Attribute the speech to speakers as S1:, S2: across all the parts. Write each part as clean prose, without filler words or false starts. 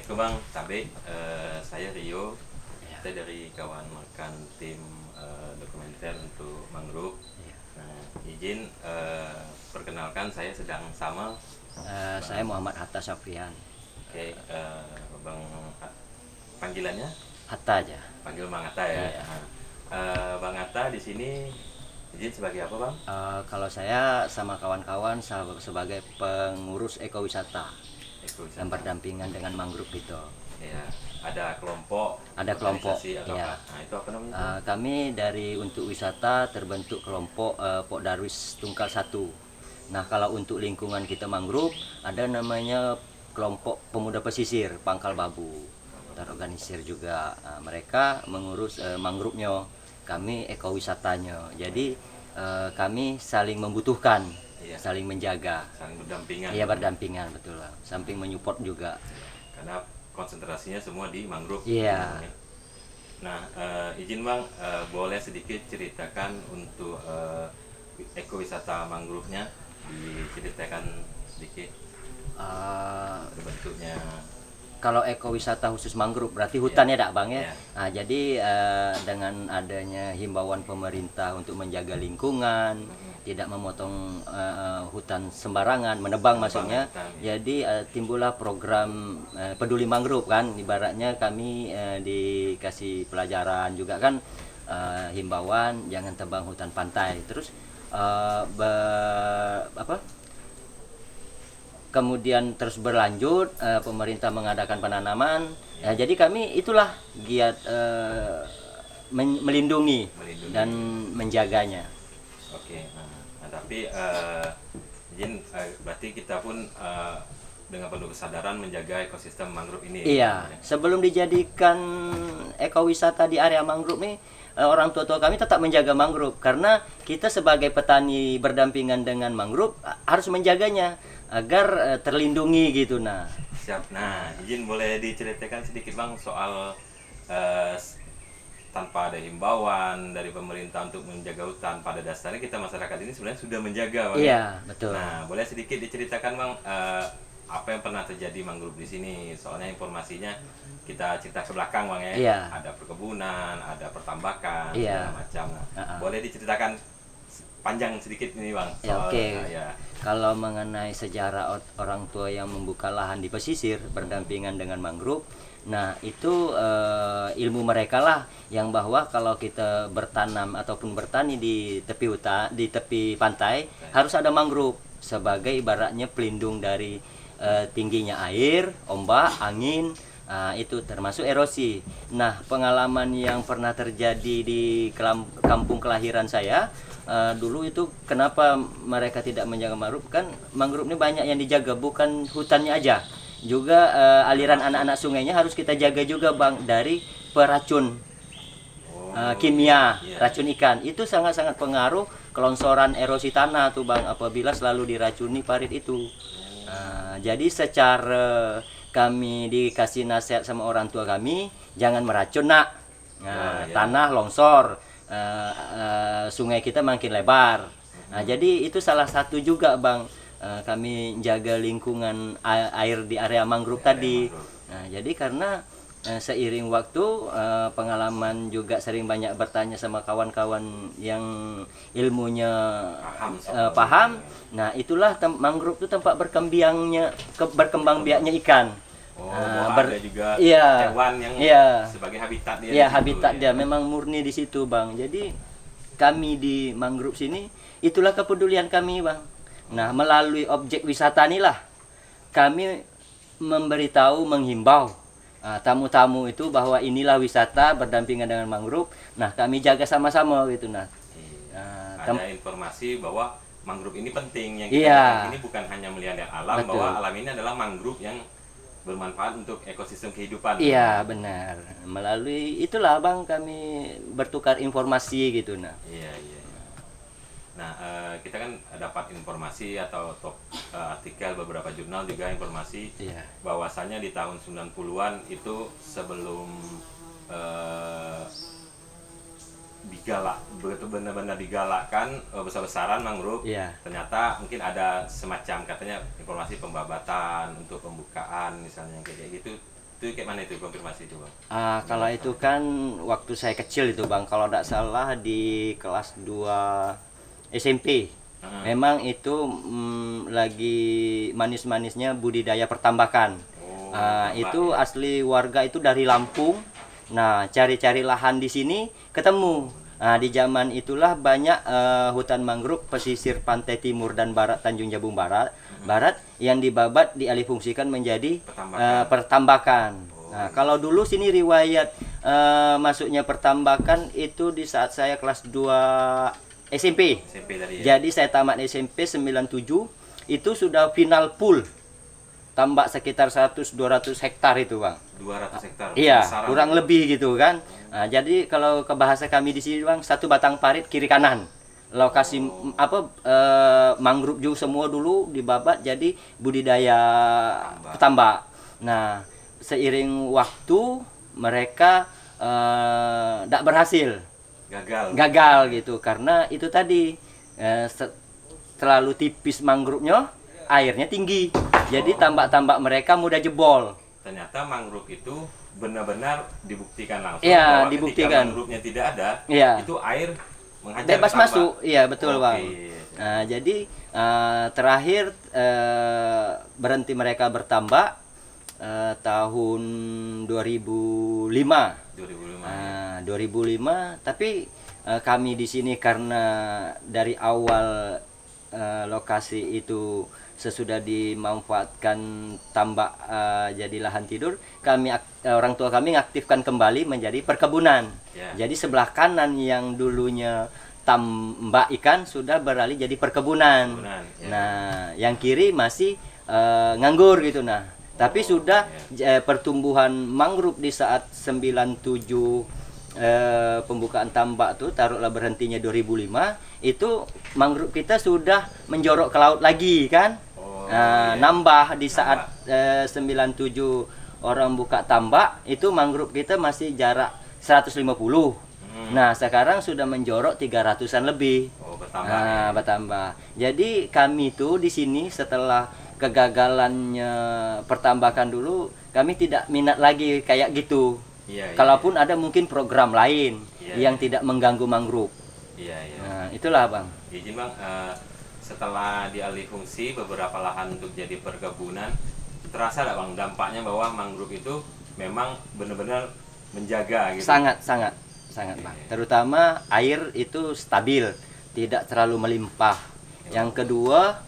S1: Assalamualaikum Bang Tabe. Saya Rio.
S2: Ya,
S1: Saya dari kawan makan tim dokumenter untuk mangrove.
S2: ya.
S1: Nah, izin perkenalkan saya sedang sama
S2: Saya
S1: Bang.
S2: Muhammad Hatta Saprian.
S1: Oke, Bang panggilannya
S2: Hatta aja.
S1: panggil Bang Atta ya.
S2: Iya.
S1: Nah, Bang Atta di sini izin sebagai apa Bang?
S2: Kalau saya sama kawan-kawan sebagai pengurus ekowisata
S1: Ekowisata.
S2: dan berdampingan dengan mangrove gitu.
S1: Ya, ada kelompok,
S2: Ada kelompok,
S1: organisasi atau
S2: iya.
S1: apa? Nah, itu apa namanya?
S2: Kami dari untuk wisata terbentuk kelompok Pok Darwis Tungkal 1. Nah, kalau untuk lingkungan kita mangrove ada namanya kelompok pemuda pesisir Pangkal Babu. Terorganisir juga. Mereka mengurus mangrove-nya, kami ekowisatanya. Jadi kami saling membutuhkan,
S1: Iya.
S2: saling menjaga.
S1: Saling berdampingan.
S2: Iya, berdampingan, betul lah. Samping menyupport juga.
S1: Karena konsentrasinya semua di mangrove.
S2: Iya.
S1: Nah, izin Bang, boleh sedikit ceritakan untuk ekowisata mangrove-nya, diceritakan sedikit
S2: Eh,
S1: bentuknya.
S2: Kalau ekowisata khusus mangrove berarti hutannya dak bang ya.
S1: Iya.
S2: Nah, jadi dengan adanya himbauan pemerintah untuk menjaga lingkungan, tidak memotong hutan sembarangan, menebang maksudnya.
S1: hutan, ya.
S2: Jadi timbullah program peduli mangrove kan. Ibaratnya kami dikasih pelajaran juga kan, himbauan jangan tebang hutan pantai. Terus apa? Kemudian terus berlanjut, pemerintah mengadakan penanaman. Jadi kami itulah giat melindungi
S1: Melindungi.
S2: dan menjaganya.
S1: Oke. Nah, tapi izin, berarti kita pun dengan penuh kesadaran menjaga ekosistem mangrove ini.
S2: Iya, sebelum dijadikan ekowisata di area mangrove nih, orang tua-tua kami tetap menjaga mangrove karena kita sebagai petani berdampingan dengan mangrove harus menjaganya agar terlindungi gitu. Nah,
S1: Siap. Nah, izin boleh diceritakan sedikit Bang soal eh, s- tanpa ada himbauan dari pemerintah untuk menjaga hutan, pada dasarnya kita masyarakat ini sebenarnya sudah menjaga Bang.
S2: iya, betul.
S1: Nah, boleh sedikit diceritakan Bang, apa yang pernah terjadi mangrove di sini? Soalnya informasinya kita cerita ke belakang Bang ya.
S2: Iya.
S1: Ada perkebunan, ada pertambakan,
S2: Iya.
S1: segala macam. Nah,
S2: Ha-ha.
S1: boleh diceritakan panjang sedikit ini Bang.
S2: Ya, oke.
S1: Ya.
S2: Kalau mengenai sejarah orang tua yang membuka lahan di pesisir berdampingan dengan mangrove, nah itu ilmu mereka lah yang bahwa kalau kita bertanam ataupun bertani di tepi hutan, di tepi pantai harus ada mangrove sebagai ibaratnya pelindung dari tingginya air, ombak, angin. Itu termasuk erosi. Nah, pengalaman yang pernah terjadi di kampung kelahiran saya, dulu itu kenapa mereka tidak menjaga mangrove, kan mangrove ini banyak yang dijaga, bukan hutannya aja, juga aliran anak-anak sungainya harus kita jaga juga bang dari peracun
S1: Oh,
S2: kimia,
S1: iya.
S2: racun ikan. Itu sangat-sangat pengaruh kelongsoran erosi tanah tuh bang apabila selalu diracuni parit itu. Jadi secara kami dikasih nasihat sama orang tua kami, jangan meracun nak.
S1: Ya.
S2: Tanah longsor, sungai kita makin lebar. Nah, jadi itu salah satu juga bang, kami jaga lingkungan air di area mangrove tadi.
S1: mangrove.
S2: Nah, jadi karena seiring waktu, pengalaman juga sering banyak bertanya sama kawan-kawan yang ilmunya paham. Nah, itulah mangrove itu tempat berkembang biaknya ikan.
S1: Oh, bahwa ada juga
S2: iya,
S1: hewan yang
S2: iya,
S1: sebagai habitat dia.
S2: iya,
S1: di situ,
S2: habitat
S1: ya.
S2: dia memang murni di situ bang. Jadi kami di mangrove sini itulah kepedulian kami bang. Nah, melalui objek wisata inilah kami memberitahu, menghimbau tamu-tamu itu bahwa inilah wisata berdampingan dengan mangrove. Nah, kami jaga sama-sama gitu. Nah,
S1: Ada informasi bahwa mangrove ini penting, yang kita
S2: Iya.
S1: lakukan ini bukan hanya melihat alam,
S2: Betul.
S1: bahwa alam ini adalah mangrove yang bermanfaat untuk ekosistem kehidupan.
S2: iya benar. Melalui itulah bang kami bertukar informasi gitu. Nah,
S1: Iya, iya. Nah, kita kan dapat informasi atau artikel beberapa jurnal juga informasi
S2: iya,
S1: bahwasanya di tahun 90-an itu sebelum benar-benar digalakkan besar-besaran mangrove,
S2: iya.
S1: ternyata mungkin ada semacam katanya informasi pembabatan untuk pembukaan misalnya kayak gitu. Itu kayak mana itu konfirmasi itu bang?
S2: Kalau itu kan waktu saya kecil itu bang, kalau tidak salah di kelas 2 SMP. Memang itu lagi manis-manisnya budidaya pertambakan. Itu
S1: Ya.
S2: asli warga itu dari Lampung. Nah, cari-cari lahan di sini ketemu. Di zaman itulah banyak hutan mangrove pesisir pantai timur dan barat Tanjung Jabung Barat yang dibabat dialihfungsikan menjadi pertambakan. Nah, kalau dulu sini riwayat masuknya pertambakan itu di saat saya kelas 2 SMP.
S1: SMP tadi ya.
S2: Jadi saya tamat SMP 97 itu sudah final pool. Tambak sekitar 100-200 hektar itu, Bang.
S1: 200 hektar.
S2: Iya,
S1: Besaran.
S2: kurang lebih gitu kan. Jadi kalau ke bahasa kami di sini, Bang, satu batang parit kiri kanan. Lokasi mangrove juga semua dulu dibabat jadi budidaya petambak. Nah, seiring waktu mereka tidak berhasil. Gagal gitu karena itu tadi terlalu tipis mangrove-nya, airnya tinggi. Jadi tambak-tambak mereka mudah jebol.
S1: Ternyata mangrove itu benar-benar dibuktikan langsung
S2: Iya,
S1: bahwa
S2: dibuktikan.
S1: ketika mangrove-nya tidak ada,
S2: Iya.
S1: itu air menghajar
S2: Bebas
S1: ke tambak.
S2: masuk. Iya, betul,
S1: Oke.
S2: Bang. Nah, jadi terakhir berhenti mereka bertambak tahun 2005. 2005, tapi kami di sini karena dari awal lokasi itu sesudah dimanfaatkan tambak jadi lahan tidur, orang tua kami mengaktifkan kembali menjadi perkebunan. Jadi sebelah kanan yang dulunya tambak ikan sudah beralih jadi perkebunan. Nah, yang kiri masih nganggur gitu. Nah, tapi sudah pertumbuhan mangrove di saat 97 pembukaan tambak tuh, taruhlah berhentinya 2005, itu mangrove kita sudah menjorok ke laut lagi kan. Nambah di saat 97 orang buka tambak, itu mangrove kita masih jarak 150. Nah, sekarang sudah menjorok 300-an lebih. Bertambah. Jadi kami tuh di sini setelah kegagalannya pertambakan dulu, kami tidak minat lagi kayak gitu. Kalaupun ada mungkin program lain yang tidak mengganggu mangrove. Nah, itulah, Bang.
S1: Jadi Bang, setelah dialih fungsi beberapa lahan untuk jadi perkebunan, terasa nggak Bang dampaknya bahwa mangrove itu memang benar-benar menjaga gitu?
S2: Sangat Bang. Terutama air itu stabil, tidak terlalu melimpah. Yang kedua,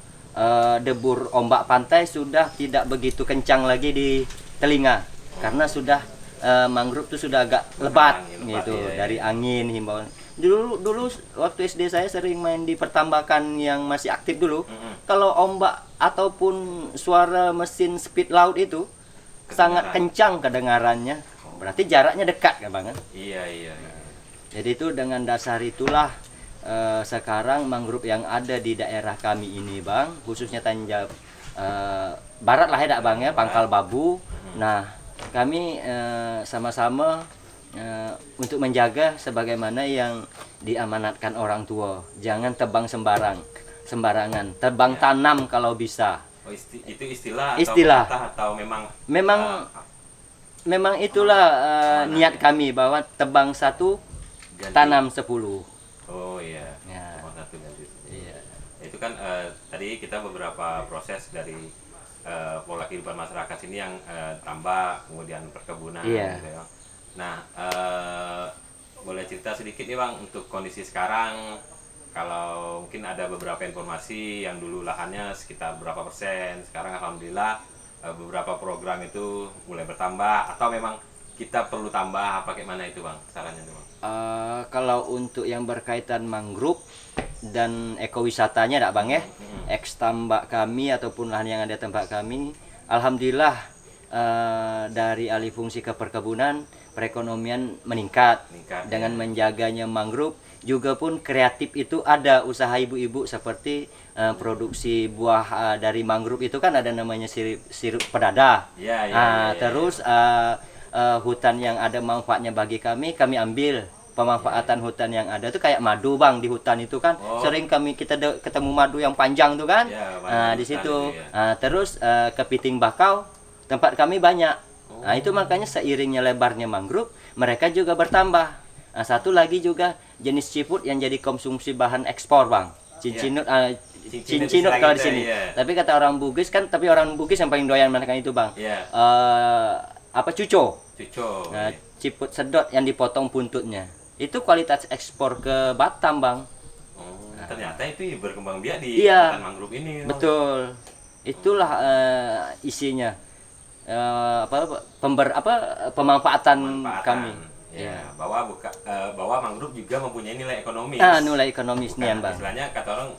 S2: debur ombak pantai sudah tidak begitu kencang lagi di telinga karena sudah mangrove itu sudah agak lebat gitu dari angin himbauan. Dulu waktu SD saya sering main di pertambakan yang masih aktif dulu. Kalau ombak ataupun suara mesin speed laut itu sangat kencang kedengarannya. Berarti jaraknya dekat kan, Bang?
S1: Iya.
S2: Jadi itu dengan dasar itulah sekarang mangrove yang ada di daerah kami ini, Bang, khususnya Tanjab Barat lah ya, Bang ya, Pangkal Babu. Nah, kami sama-sama untuk menjaga sebagaimana yang diamanatkan orang tua. Jangan tebang sembarangan, tebang tanam kalau bisa.
S1: Itu istilah atau
S2: memang itulah niat kami bahwa tebang 1 tanam 10.
S1: Oh iya. Tebang 1 ganti 10. Iya. Itu kan tadi kita beberapa proses dari pola kehidupan masyarakat sini yang tambak, kemudian perkebunan gitu ya. Nah, boleh cerita sedikit nih Bang untuk kondisi sekarang, kalau mungkin ada beberapa informasi yang dulu lahannya sekitar berapa persen, sekarang alhamdulillah beberapa program itu mulai bertambah, atau memang kita perlu tambah apa kayak mana itu Bang sarannya tuh Bang?
S2: Kalau untuk yang berkaitan mangrove dan ekowisatanya enggak Bang ya, eks tambak kami ataupun lahan yang ada tempat kami, alhamdulillah dari alih fungsi ke perkebunan perekonomian meningkat dengan menjaganya mangrove. Juga pun kreatif itu ada usaha ibu-ibu seperti produksi buah dari mangrove itu kan ada namanya sirup pedada. Terus hutan yang ada manfaatnya bagi kami ambil pemanfaatan hutan yang ada itu kayak madu Bang, di hutan itu kan sering kita ketemu madu yang panjang tuh kan. Di situ. Terus kepiting bakau tempat kami banyak Nah, itu makanya seiringnya lebarnya mangrove, mereka juga bertambah. Nah, satu lagi juga jenis seafood yang jadi konsumsi bahan ekspor, Bang. Cincinut, cincinut kalau di sini. Tapi kata orang Bugis kan, tapi orang Bugis yang paling doyan makan itu, Bang. Apa cuco?
S1: Cuco.
S2: Nah, siput sedot yang dipotong buntutnya. Itu kualitas ekspor ke Batam, Bang.
S1: Ternyata itu berkembang biak di hutan mangrove ini.
S2: Betul. Itulah isinya. Pemanfaatan kami.
S1: Ya, bahwa mangrove juga mempunyai nilai ekonomis.
S2: Nilai ekonomis nih, Bang.
S1: Istilahnya kata orang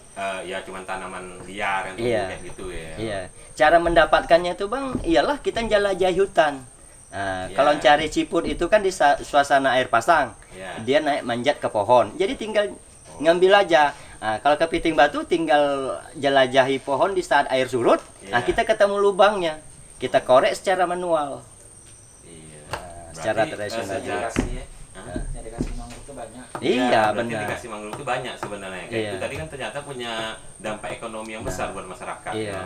S1: ya cuma tanaman liar yang kayak gitu ya.
S2: Iya. Cara mendapatkannya itu, Bang, iyalah kita jelajahi hutan. Kalau cari siput itu kan di suasana air pasang. Dia naik manjat ke pohon. Jadi tinggal ngambil aja. Kalau kepiting batu tinggal jelajahi pohon di saat air surut. Kita ketemu lubangnya. Kita korek secara manual. Secara tradisional.
S3: Dedikasi mangrove itu banyak.
S2: Iya, benar.
S1: Dedikasi mangrove itu banyak sebenarnya. Itu tadi kan ternyata punya dampak ekonomi yang besar buat masyarakat.
S2: Iya.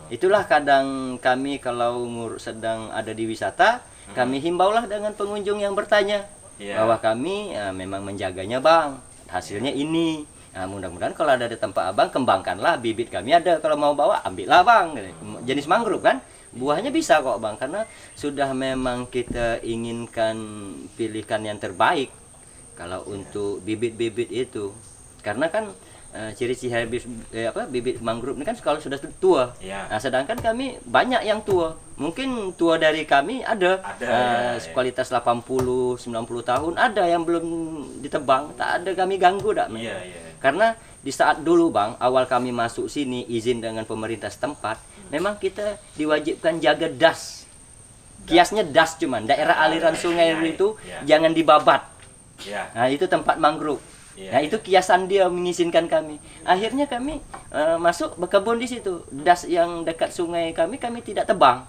S2: Itulah kadang kami kalau sedang ada di wisata, kami himbaulah dengan pengunjung yang bertanya bahwa kami memang menjaganya, Bang. Hasilnya ini. Nah, mudah-mudahan kalau ada di tempat Abang, kembangkanlah bibit kami ada. Kalau mau bawa, ambillah, Bang. Jenis mangrove kan? Buahnya bisa kok, Bang, karena sudah memang kita inginkan pilihkan yang terbaik kalau untuk bibit-bibit itu. Karena kan ciri-ciri bibit mangrove ini kan kalau sudah tua. Nah, sedangkan kami banyak yang tua. Mungkin tua dari kami ada kualitas 80, 90 tahun, ada yang belum ditebang, tak ada kami ganggu dak. Karena di saat dulu, Bang, awal kami masuk sini izin dengan pemerintah setempat, memang kita diwajibkan jaga das. Kiasnya das cuman daerah aliran sungai itu jangan dibabat. Nah, itu tempat mangrove. Nah, itu kiasan dia mengizinkan kami. Akhirnya kami masuk berkebun di situ. Das yang dekat sungai kami tidak tebang.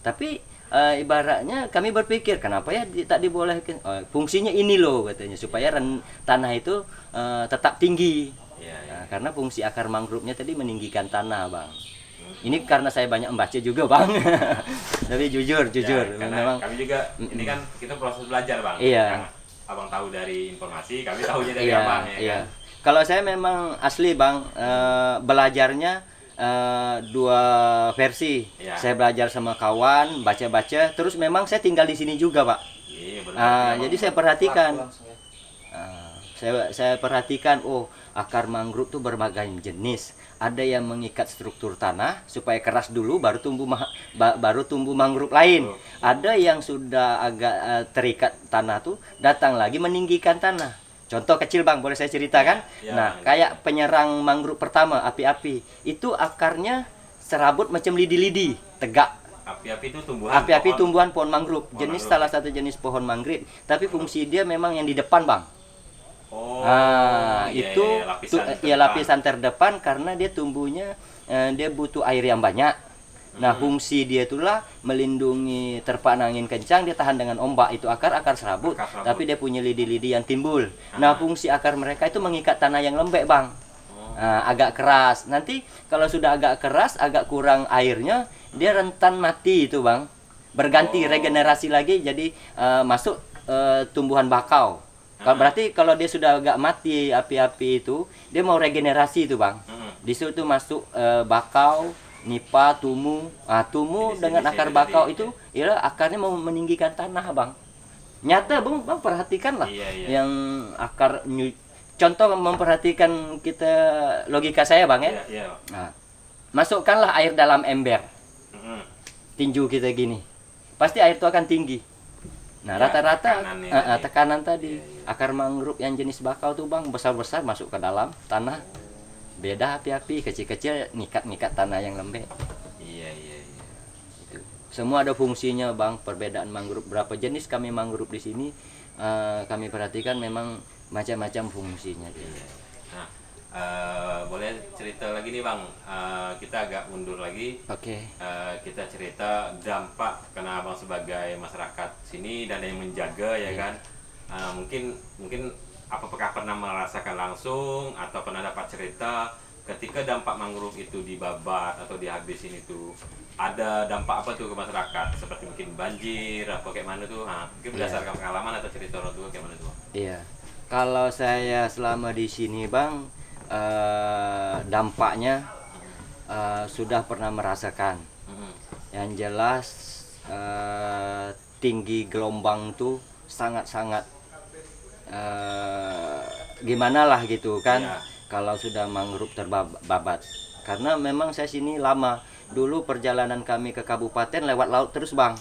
S2: Tapi ibaratnya kami berpikir kenapa ya tak dibolehkan. Fungsinya ini loh katanya supaya tanah itu tetap tinggi. Karena fungsi akar mangrove-nya tadi meninggikan tanah, Bang. Ini karena saya banyak membaca juga, Bang. Tapi jujur memang
S1: kami juga ini kan kita proses belajar, Bang. Abang tahu dari informasi, kami tahunya dari Abang ya.
S2: Kalau saya memang asli, Bang, belajarnya dua versi. Saya belajar sama kawan, baca-baca, terus memang saya tinggal di sini juga, Pak. Jadi saya perhatikan. Saya perhatikan, akar mangrove itu berbagai jenis. Ada yang mengikat struktur tanah supaya keras dulu baru tumbuh mangrove lain. Ada yang sudah agak terikat tanah tuh datang lagi meninggikan tanah. Contoh kecil, Bang, boleh saya ceritakan? Kayak penyerang mangrove pertama, api-api. Itu akarnya serabut macam lidi-lidi, tegak.
S1: Api-api itu
S2: tumbuhan pohon mangrove. Salah satu jenis pohon mangrove. Tapi fungsi dia memang yang di depan, Bang. Lapisan terdepan karena dia tumbuhnya dia butuh air yang banyak. Nah, fungsi dia itulah melindungi terpaan angin kencang, dia tahan dengan ombak, itu akar serabut. Tapi dia punya lidi-lidi yang timbul. Nah, fungsi akar mereka itu mengikat tanah yang lembek, Bang. Agak keras. Nanti kalau sudah agak keras, agak kurang airnya, dia rentan mati itu, Bang. Berganti regenerasi lagi jadi masuk tumbuhan bakau. Berarti kalau dia sudah agak mati api-api itu, dia mau regenerasi itu, Bang. Di situ masuk bakau, nipa, tumu. Tumu dengan akar bakau itu, akarnya mau meninggikan tanah, Bang. Nyata, Bang, perhatikanlah. Yang akar contoh memperhatikan kita logika saya, Bang, ya. Masukkanlah air dalam ember. Tinju kita gini. Pasti air itu akan tinggi. Nah, rata-rata tekanan tadi. Akar mangrove yang jenis bakau tuh, Bang, besar-besar masuk ke dalam tanah. Beda api-api, kecil-kecil ngikat tanah yang lembek. Itu. Semua ada fungsinya, Bang. Perbedaan mangrove, berapa jenis kami mangrove di sini kami perhatikan memang macam-macam fungsinya.
S1: Boleh cerita lagi nih, Bang, kita agak mundur lagi. Kita cerita dampak karena Abang sebagai masyarakat sini dan yang menjaga kan. Mungkin apakah pernah merasakan langsung atau pernah dapat cerita ketika dampak mangrove itu dibabat atau dihabisin itu ada dampak apa tuh ke masyarakat? Seperti mungkin banjir atau kayak mana tuh? Nah, mungkin berdasarkan pengalaman atau cerita orang tua kayak mana tuh?
S2: Iya. Kalau saya selama di sini Bang, dampaknya sudah pernah merasakan. Yang jelas tinggi gelombang tuh sangat-sangat gimana lah gitu kan.
S1: Ya.
S2: Kalau sudah mangrove terbabat. Karena memang saya sini lama. Dulu perjalanan kami ke kabupaten lewat laut terus Bang.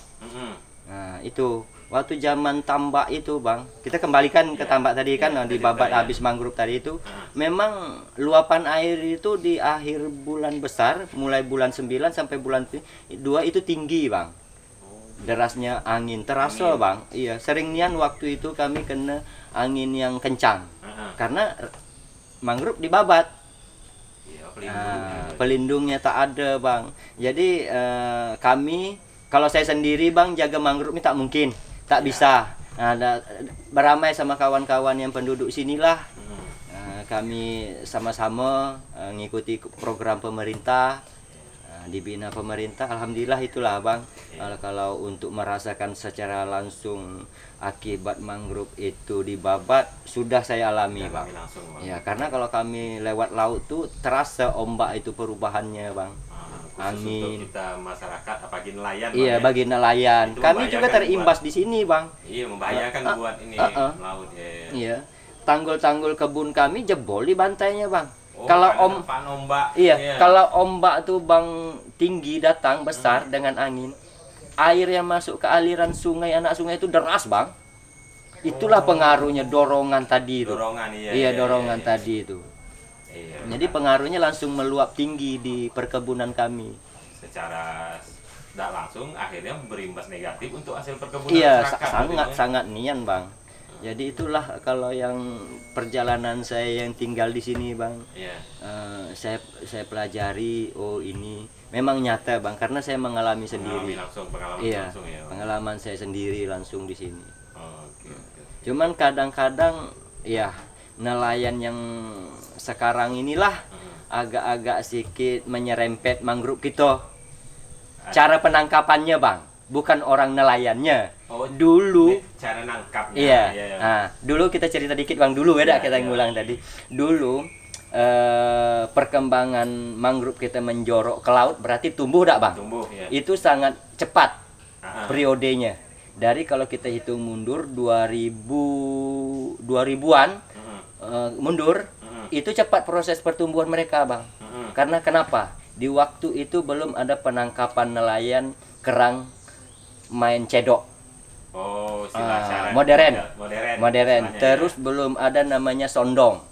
S2: Nah itu waktu zaman tambak itu Bang, kita kembalikan ke tambak tadi kan, dibabat habis mangrove tadi itu. Memang luapan air itu di akhir bulan besar, mulai bulan 9 sampai bulan 2 itu tinggi Bang. Derasnya angin terasa Bang. Iya, sering nian waktu itu kami kena angin yang kencang. Karena mangrove dibabat. Pelindungnya tak ada Bang. Jadi kami, kalau saya sendiri Bang jaga mangrove ini tak mungkin, tak bisa. Beramai sama kawan-kawan yang penduduk sinilah. Kami sama-sama ngikuti program pemerintah, dibina pemerintah. Alhamdulillah itulah Bang. Kalau untuk merasakan secara langsung akibat mangrove itu dibabat sudah saya alami Bang. Ya, karena kalau kami lewat laut tuh terasa ombak itu perubahannya Bang. Angin.
S1: Untuk kita masyarakat apalagi nelayan.
S2: Iya,
S1: Bang,
S2: bagi nelayan.
S1: Itu
S2: Kami juga terimbas
S1: buat,
S2: di sini Bang.
S1: Iya, membahayakan buat ini laut ya.
S2: Iya. Tanggul-tanggul kebun kami jebol di bantainya Bang.
S1: Oh,
S2: Kalau
S1: ombak.
S2: Iya, kalau ombak tuh Bang tinggi datang besar dengan angin, air yang masuk ke aliran sungai, anak sungai itu deras Bang. Itulah pengaruhnya dorongan tadi itu.
S1: Dorongan
S2: Iya, dorongan tadi itu.
S1: Iya.
S2: Jadi pengaruhnya langsung meluap tinggi di perkebunan kami.
S1: Secara tidak langsung akhirnya berimbas negatif untuk hasil perkebunan
S2: Iya,
S1: masyarakat.
S2: sangat nian Bang. Jadi itulah kalau yang perjalanan saya yang tinggal di sini Bang.
S1: Iya.
S2: Saya pelajari, oh ini memang nyata Bang, karena saya mengalami sendiri.
S1: Pengalaman langsung ya.
S2: Pengalaman saya sendiri langsung di sini.
S1: Oke.
S2: Cuman kadang-kadang ya nelayan yang sekarang inilah agak-agak sedikit menyerempet mangrove kita. Cara penangkapannya Bang, bukan orang nelayannya.
S1: Oh,
S2: dulu
S1: cara nangkapnya.
S2: Iya. Nah, dulu kita cerita dikit Bang dulu beda kita ngulang tadi. Dulu perkembangan mangrove kita menjorok ke laut berarti tumbuh enggak Bang?
S1: Tumbuh, ya.
S2: Itu sangat cepat periodenya. Dari kalau kita hitung mundur 2000-an mundur, itu cepat proses pertumbuhan mereka Bang. Karena kenapa? Di waktu itu belum ada penangkapan nelayan kerang main cedok.
S1: Oh, cara
S2: modern.
S1: istilahnya,
S2: Terus
S1: ya.
S2: belum ada namanya sondong.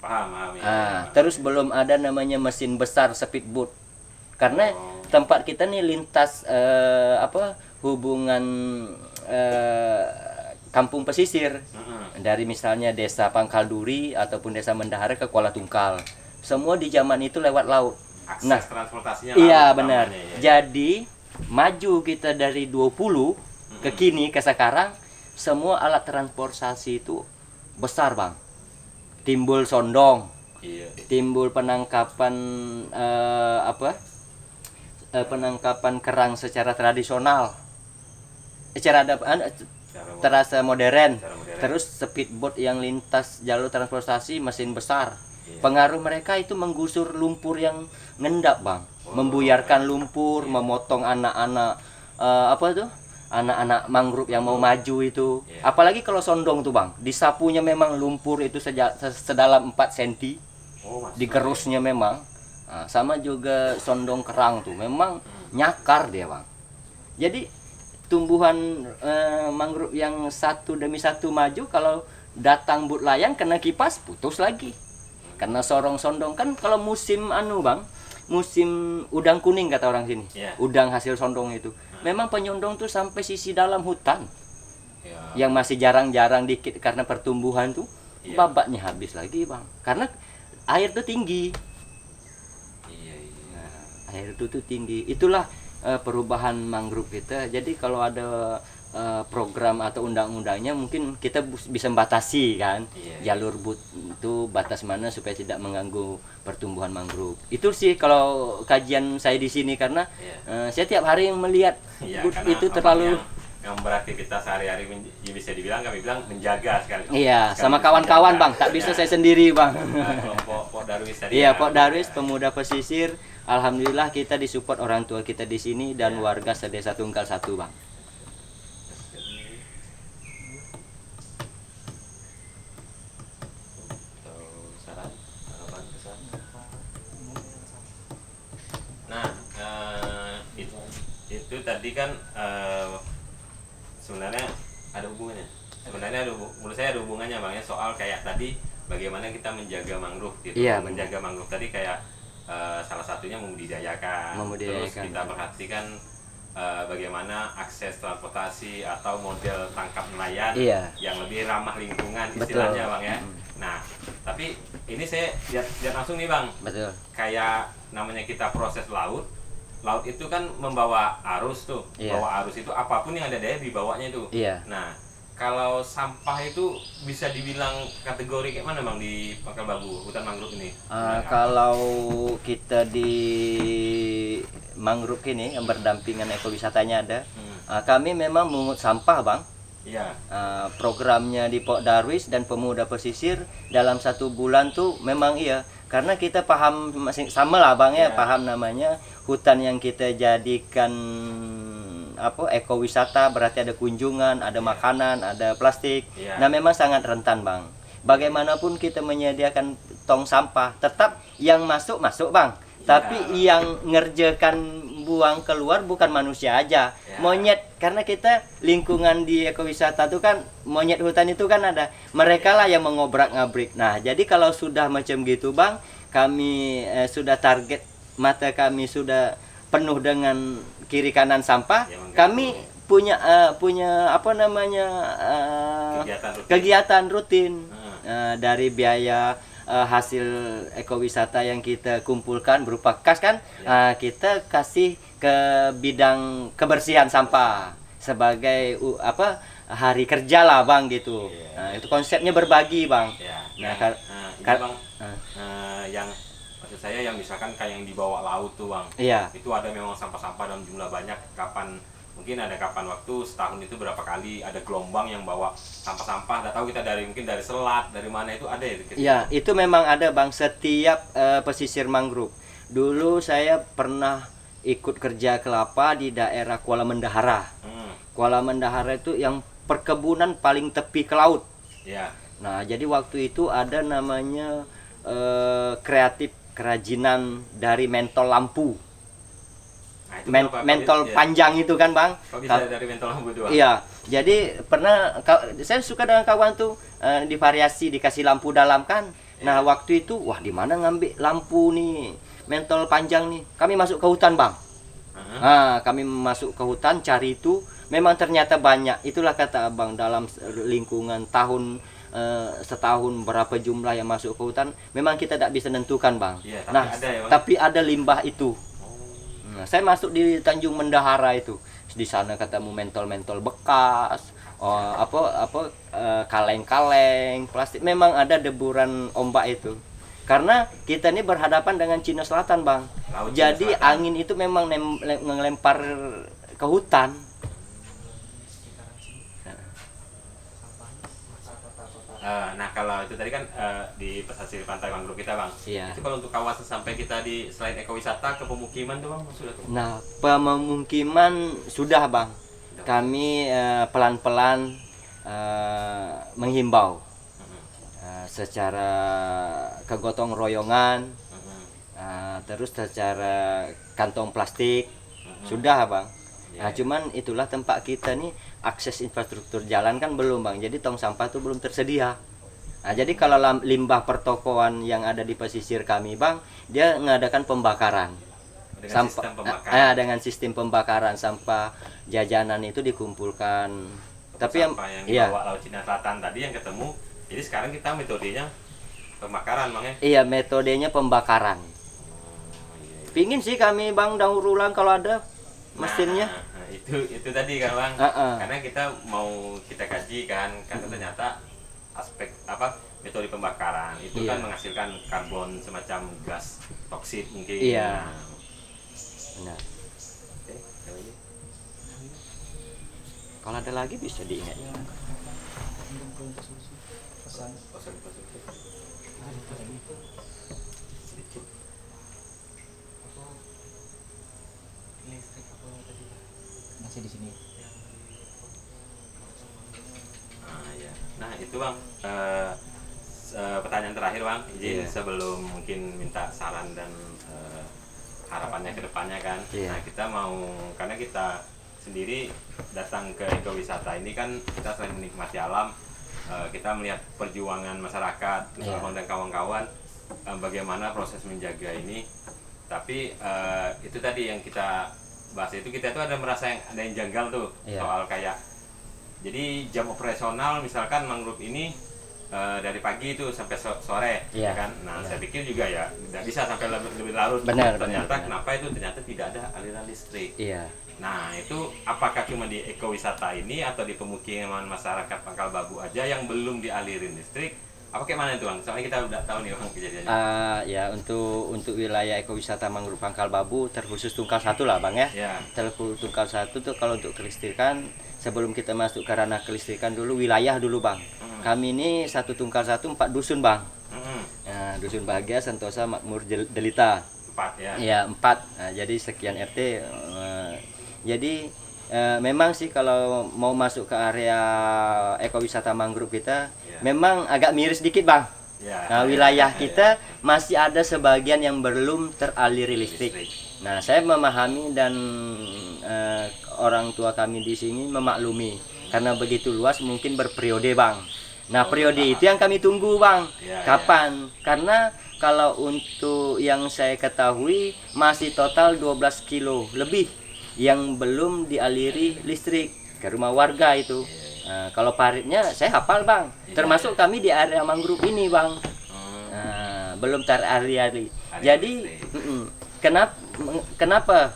S1: Paham ya.
S2: Terus belum ada namanya mesin besar speedboat. Karena tempat kita nih lintas hubungan kampung pesisir. Dari misalnya desa Pangkalduri ataupun desa Mendahara ke Kuala Tungkal. Semua di zaman itu lewat laut.
S1: Akses transportasinya
S2: iya benar. Ya. Jadi maju kita dari 20 ke kini ke sekarang, semua alat transportasi itu besar Bang. Timbul sondong. Iya. Timbul penangkapan penangkapan kerang secara tradisional. Terasa modern. Terus speedboat yang lintas jalur transportasi mesin besar. Iya. Pengaruh mereka itu menggusur lumpur yang ngendap Bang. Membuyarkan lumpur, memotong anak-anak anak-anak mangrove yang mau maju itu. Apalagi kalau sondong tuh Bang, disapunya memang lumpur itu sedalam 4 cm. Digerusnya memang. Nah, sama juga sondong kerang tuh, memang nyakar dia Bang. Jadi tumbuhan mangrove yang satu demi satu maju, kalau datang but layang kena kipas putus lagi. Karena sorong sondong kan kalau musim Bang, musim udang kuning kata orang sini. Udang hasil sondong itu. Memang penyondong tuh sampai sisi dalam hutan. Yang masih jarang-jarang dikit karena pertumbuhan tuh babatnya habis lagi Bang. Karena air tuh tinggi. Air itu tuh tinggi. Itulah perubahan mangrove kita. Jadi kalau ada program atau undang-undangnya mungkin kita bisa membatasi kan, jalur itu batas mana supaya tidak mengganggu pertumbuhan mangrove. Itu sih kalau kajian saya di sini, karena saya tiap hari melihat itu terlalu
S1: yang beraktivitas sehari-hari bisa dibilang kami bilang menjaga sekali.
S2: Iya, sama kawan-kawan Bang, tak bisa saya sendiri Bang.
S1: Kelompok Pok Darwis tadi.
S2: Iya, Pok Darwis, pemuda pesisir. Alhamdulillah kita disupport orang tua kita di sini dan warga sedesa Tunggal 1 Bang.
S1: Nah, itu tadi kan sebenarnya ada hubungannya. Menurut saya ada hubungannya Bang ya, soal kayak tadi bagaimana kita menjaga mangrove gitu.
S2: Iya,
S1: menjaga mangrove tadi kayak salah satunya membudidayakan. Terus kita perhatikan bagaimana akses transportasi atau model tangkap nelayan yang lebih ramah lingkungan istilahnya. Betul. Bang ya. Nah, tapi ini saya lihat langsung nih Bang.
S2: Betul.
S1: Kayak namanya kita proses laut itu kan membawa arus tuh. Bawa arus itu apapun yang ada daya dibawanya itu. Nah, kalau sampah itu bisa dibilang kategori kayak mana Bang di Pangkal Babu, hutan mangrove ini?
S2: Kalau kita di mangrove ini yang berdampingan ekowisatanya ada, kami memang mengut sampah Bang. Programnya di Pok Darwis dan pemuda pesisir dalam 1 bulan tuh memang karena kita paham sama lah Bang ya, paham namanya hutan yang kita jadikan ekowisata, berarti ada kunjungan, ada makanan, ada plastik. Nah memang sangat rentan Bang. Bagaimanapun kita menyediakan tong sampah, tetap yang masuk Bang. Tapi yang ngerjakan buang keluar bukan manusia aja, monyet. Karena kita lingkungan di ekowisata itu kan monyet hutan itu kan ada, mereka lah yang mengobrak-ngabrik. Nah jadi kalau sudah macam gitu Bang, kami sudah target, mata kami sudah penuh dengan kiri kanan sampah, kami punya kegiatan rutin. Dari biaya hasil ekowisata yang kita kumpulkan berupa kas kan, kita kasih ke bidang kebersihan sampah sebagai hari kerja lah Bang gitu. Nah, itu konsepnya berbagi Bang.
S1: Yang maksud saya yang misalkan kayak yang dibawa laut tuh Bang, itu ada memang sampah-sampah dalam jumlah banyak. Mungkin ada kapan waktu setahun itu berapa kali ada gelombang yang bawa sampah-sampah. Nggak tahu kita mungkin dari selat, dari mana itu ada ya?
S2: Iya, itu memang ada Bang, setiap pesisir mangrove. Dulu saya pernah ikut kerja kelapa di daerah Kuala Mendahara. Kuala Mendahara itu yang perkebunan paling tepi ke laut. Nah, jadi waktu itu ada namanya kreatif kerajinan dari mentol lampu. Mentol panjang itu kan Bang.
S1: Kok bisa dari mentol lampu itu Bang?
S2: Iya, jadi pernah saya suka dengan kawan tuh divariasi, dikasih lampu dalam kan. Nah waktu itu wah di mana ngambil lampu nih mentol panjang nih, kami masuk ke hutan Bang. Nah kami masuk ke hutan cari itu, memang ternyata banyak. Itulah kata Abang, dalam lingkungan tahun setahun berapa jumlah yang masuk ke hutan, memang kita tidak bisa tentukan Bang. Tapi ada limbah itu. Nah, saya masuk di Tanjung Mendahara itu, di sana ketemu mentol-mentol bekas, kaleng-kaleng plastik. Memang ada deburan ombak itu, karena kita ini berhadapan dengan Cina Selatan Bang. Jadi angin itu memang ngelempar ke hutan.
S1: Nah kalau itu tadi kan di pesisir pantai mangrove kita Bang, itu kalau untuk kawasan sampai kita di selain ekowisata ke pemukiman tuh Bang sudah tuh? Nah
S2: pemukiman sudah Bang, kami pelan-pelan menghimbau secara kegotong royongan, terus secara kantong plastik sudah Bang. Nah cuman itulah tempat kita nih, akses infrastruktur jalan kan belum Bang, jadi tong sampah itu belum tersedia. Nah jadi kalau limbah pertokoan yang ada di pesisir kami Bang, dia mengadakan pembakaran dengan sistem pembakaran sampah jajanan itu dikumpulkan. Tapi
S1: sampah yang dibawa Laut Cina Selatan tadi yang ketemu, jadi sekarang kita metodenya pembakaran Bang ya?
S2: Iya, metodenya pembakaran. Pingin sih kami Bang daur ulang kalau ada mesinnya.
S1: itu tadi kan Bang. Karena kita kita kaji kan, karena ternyata aspek metode pembakaran itu kan menghasilkan karbon semacam gas toksik mungkin.
S2: Iya. Benar. Kalau ada lagi bisa diingat.
S3: Pesan. Masih di sini.
S1: Nah itu Bang, pertanyaan terakhir Bang, izin sebelum mungkin minta saran dan harapannya ke depannya kan. Nah kita mau, karena kita sendiri datang ke ekowisata ini kan kita selain menikmati alam, kita melihat perjuangan masyarakat, Abang dan kawan-kawan, bagaimana proses menjaga ini. Tapi itu tadi yang kita bahas, itu kita tuh ada merasa ada yang janggal tuh soal kayak, jadi jam operasional misalkan mangrove ini dari pagi itu sampai sore, ya kan? Nah saya pikir juga ya tidak bisa sampai lebih larut. Ternyata kenapa itu ternyata tidak ada aliran listrik. Nah itu apakah cuma di ekowisata ini atau di pemukiman masyarakat Pangkal Babu aja yang belum dialirin listrik? Apa kayak mana itu Bang? Soalnya kita udah tahu nih Bang kejadiannya.
S2: Ya untuk wilayah ekowisata mangrove Pangkal Babu terkhusus Tungkal 1 lah Bang ya. Terkhusus Tungkal 1 tuh kalau untuk kelistrikan, sebelum kita masuk ke ranah kelistrikan dulu wilayah dulu Bang. Kami ini satu Tungkal 1 4 dusun Bang. Nah, Dusun Bahagia, Sentosa, Makmur, Delita.
S1: 4 ya.
S2: Iya 4. Nah, jadi sekian RT. Jadi memang sih kalau mau masuk ke area ekowisata mangrove kita memang agak miris dikit Bang. Nah wilayah kita masih ada sebagian yang belum teraliri listrik. Nah saya memahami dan orang tua kami di sini memaklumi karena begitu luas mungkin berperiode Bang. Nah periode itu yang kami tunggu Bang. Kapan? Karena kalau untuk yang saya ketahui masih total 12 kilo lebih yang belum dialiri listrik ke rumah warga itu. Nah, kalau paritnya saya hafal Bang, termasuk kami di area mangrove ini Bang. Nah, belum teraliri. Jadi kenapa?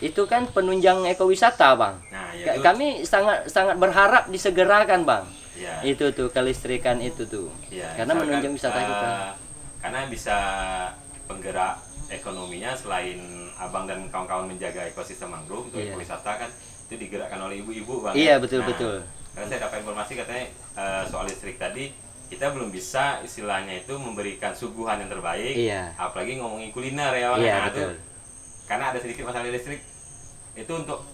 S2: Itu kan penunjang ekowisata Bang. Kami sangat berharap disegerakan Bang. Itu tuh kelistrikan itu tuh. Karena menunjang wisata kita.
S1: Karena bisa penggerak ekonominya selain Abang dan kawan-kawan menjaga ekosistem mangrove untuk ekowisata kan itu digerakkan oleh ibu-ibu Bang.
S2: Betul.
S1: Karena saya dapat informasi katanya soal listrik tadi kita belum bisa istilahnya itu memberikan suguhan yang terbaik, apalagi ngomongin kuliner ya Bang. Betul. Karena ada sedikit masalah listrik itu untuk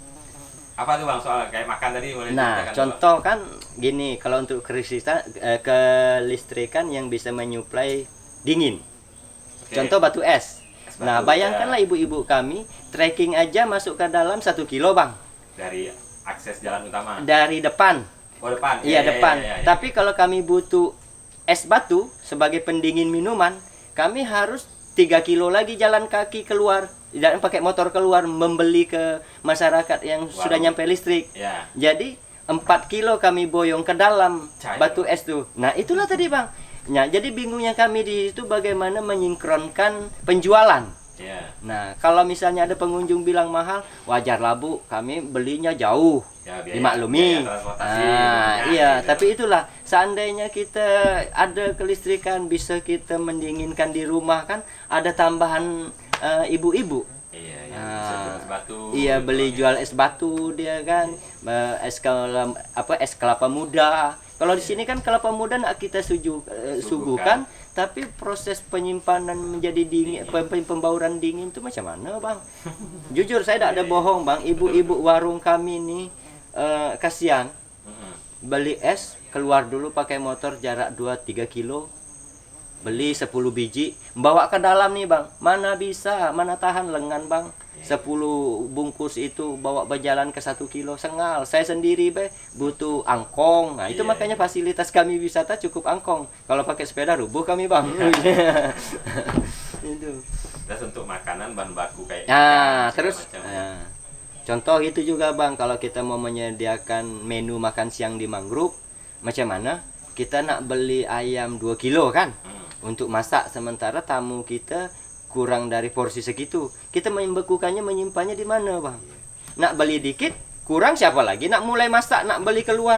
S1: apa tuh Bang, soal kayak makan tadi boleh.
S2: Nah contoh kan gini, kalau untuk kelistrikan yang bisa menyuplai dingin, contoh batu es. Nah bayangkanlah ibu-ibu kami trekking aja masuk ke dalam 1 kilo Bang.
S1: Dari akses jalan utama? Dari
S2: depan.
S1: Oh depan?
S2: Iya depan. Tapi kalau kami butuh es batu sebagai pendingin minuman, kami harus 3 kilo lagi jalan kaki keluar, dan pakai motor keluar membeli ke masyarakat yang sudah nyampe listrik. Jadi 4 kilo kami boyong ke dalam batu es tuh. Nah itulah tadi Bang. Nah, jadi bingungnya kami di situ bagaimana menyinkronkan penjualan. Nah, kalau misalnya ada pengunjung bilang mahal, wajarlah Bu, kami belinya jauh. Dimaklumi. Tapi itulah seandainya kita ada kelistrikan bisa kita mendinginkan di rumah kan, ada tambahan ibu-ibu. Beli jual es batu dia kan, es kelapa muda. Kalau di sini kan kelapa muda nak kita suguhkan, tapi proses penyimpanan menjadi dingin, pembauran dingin itu macam mana Bang? Jujur saya tidak ada bohong Bang, ibu-ibu warung kami ini kasihan. Beli es keluar dulu pakai motor jarak 2-3 kilo, beli 10 biji, bawa ke dalam nih Bang. Mana bisa, mana tahan lengan Bang. 10 bungkus itu bawa berjalan ke 1 kilo sengal. Saya sendiri butuh angkong. Nah itu makanya fasilitas kami wisata cukup angkong. Kalau pakai sepeda rubuh kami Bang. Itu.
S1: Terus untuk makanan bahan baku kayak
S2: contoh itu juga Bang, kalau kita mau menyediakan menu makan siang di mangrove, macam mana? Kita nak beli ayam 2 kilo kan untuk masak, sementara tamu kita kurang dari porsi segitu. Kita membekukannya, menyimpannya di mana Bang? Nak beli dikit kurang siapa lagi nak mulai masak, nak beli keluar.